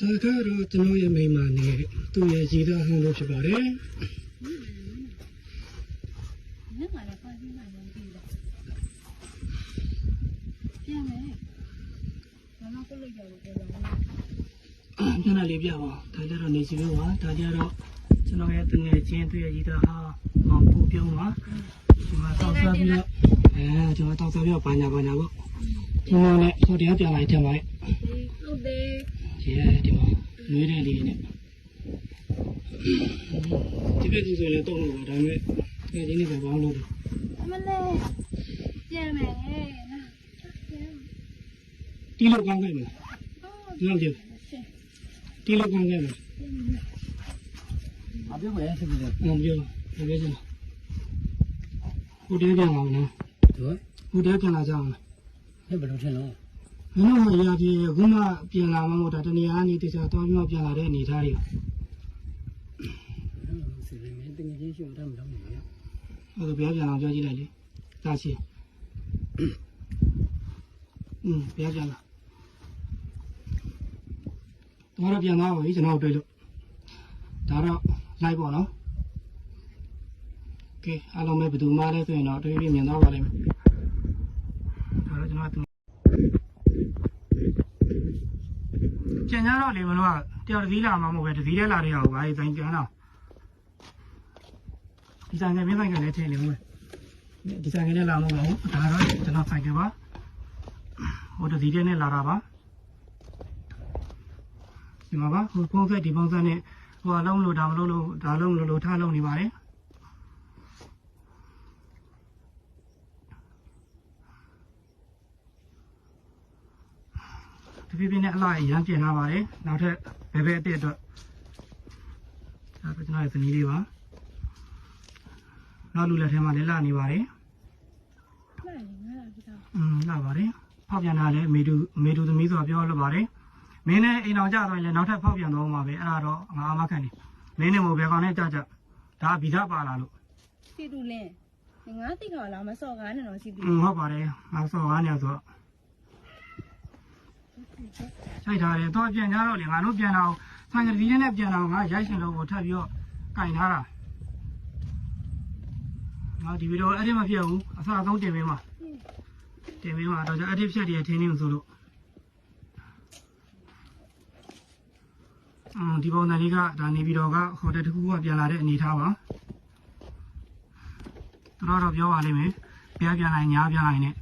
ကတော့ကျွန်တော်ရဲ့မိန်းမနဲ့သူ့ရဲ့ရည်သားဟောင်းလို့ဖြစ်ပါတယ်။ညမှာလည်းဖားပြီးမှလည်းပြီးတယ်။ပြန်မယ်။ဘာမှကိုလို့ကြောက်လို့ပြောတာ။ပြန်လာလေးပြပါ။ဒါကြတော့နေစီလို့ပါ။ဒါကြတော့ကျွန်တော်ရဲ့တငယ်ချင်းသူ့ရဲ့ရည်သားဟောင်းပူပြုံးပါ။ဒီမှာတောက်စားပြီးတော့ကျွန်တော်တောက်စားပြီးတော့ဘာညာပေါ့။ကျွန်တော်လည်းဟိုတရားပြန်လာထင်ပါတယ်။ဟုတ်တယ်။ရဲဒီမှာနွေးတဲ့လေးနဲ့ဒီဘက်ဒီဆိုလည်းတော့လို့ပါဒါပေမဲ့ဒီနေ့ကဘာလို့လဲ ။မလေးပြန်မယ်။တီလိုကောင်းခဲ့မလား။နောက်ကြည့်တီလိုကောင်းခဲ့မလား။အပြောမယ်ဆက်ပြီးတော့။ပြောစမ်းဟိုတဲပြန်လာနော်။ဟုတ်။ဟိုတဲပြန်လာကြအောင်လား။ဘယ်လိုထင်လို့။မင်းတို့ကရာကြီးခုမှပြန်လာမှမဟုတ်တာတနေရာကနေတခြားတောင်းပြီးမှပြန်လာတဲ့အနေထားတွေ။ဆက်ပြီးမယ်တင်ကြီးရှုံတမ်းမလို့နေ။အဲ့ဒါဘယ်ပြန်လာပြောကြည့်လိုက်လေ။ဒါချင်းဘယ်ပြန်လာ။တော့ပြန်လာပါပြီကျွန်တော်တွေ့လို့ဒါတော့လိုက်ပေါ့နော်။ကဲအားလုံးပဲဘယ်သူမှလည်းဆိုရင်တော့တွေ့ပြီးမြင်တော့ပါလိမ့်မယ်။ဒါတော့ကျွန်တော်ကျန်ကြတော့လေမလို့ကတယောက်တစ်စီးလာမှမဟုတ်ပဲတစ်စီးတည်းလာတဲ့ဟာကိုဘာလို့ဆိုင်ကျန်တော့ဒီဆိုင်ကမင်းဆိုင်ကလည်းထည့်နေဦးမယ်ဒီဆိုင်ကလည်းလာလို့ပါဘူးဒါတော့ကျွန်တော်ဆိုင်ကပါဟိုတစ်စီးတည်းနဲ့လာတာပါဒီမှာပါဟိုပုံစံဒီပုံစံနဲ့ဟိုအလုံးလို့ဒါမလို့လို့ဒါလုံးလို့ထားလုံးနေပါတယ်ဒီပြင်းနဲ့အလားရမ်းပြင်ထားပါတယ်နောက်ထပ်ဘယ်အစ်အတွက်ဒါကကျွန်တော်ရဲ့ဇနီးလေးပါနောက်လူလက်ထဲမှာလည်းလာနေပါတယ်လာပါတယ်ဖောက်ပြန်တာလည်းမေတူသမီးဆိုတာပြောလို့ပါတယ်မင်းနဲ့အိမ်အောင်ကြတော့လည်းနောက်ထပ်ဖောက်ပြန်တော့မှာပဲအဲ့ဒါတော့ငါအမခံနေမင်းနဲ့မို့ဘယ်ကောင်နဲ့ကြဒါဗီဇပါလာလို့စီတူလင်းငါသိခါလာမစော်ကားနဲ့တော့စီတူဟုတ်ပါတယ်ငါစော်ကားနေဆိုတော့ဆိုင်ထားတယ်တော့ပြန်ကြတော့လေငါတို့ပြန်တော့ဆိုင်ကဒီနဲ့ပြန်တော့ငါရိုက်ရှင်လို့ကိုထပ်ပြီးတော့ကင်ထားတာငါဒီဗီဒီယိုအဲ့ဒီမဖြစ်ဘူးအစားအဆုံးတင်ပေးမှာတော့အဲ့ဒီဖြတ်တည်းထင်းနေလို့ဆိုလို့ဒီပုံစံလေးကဒါနေပြီးတော့ကဟိုတယ်တစ်ခုကပြန်လာတဲ့အနေထားပါတော်ပြောပါလိမ့်မယ်ပြန်နိုင်ညာပြန်နိုင်နဲ့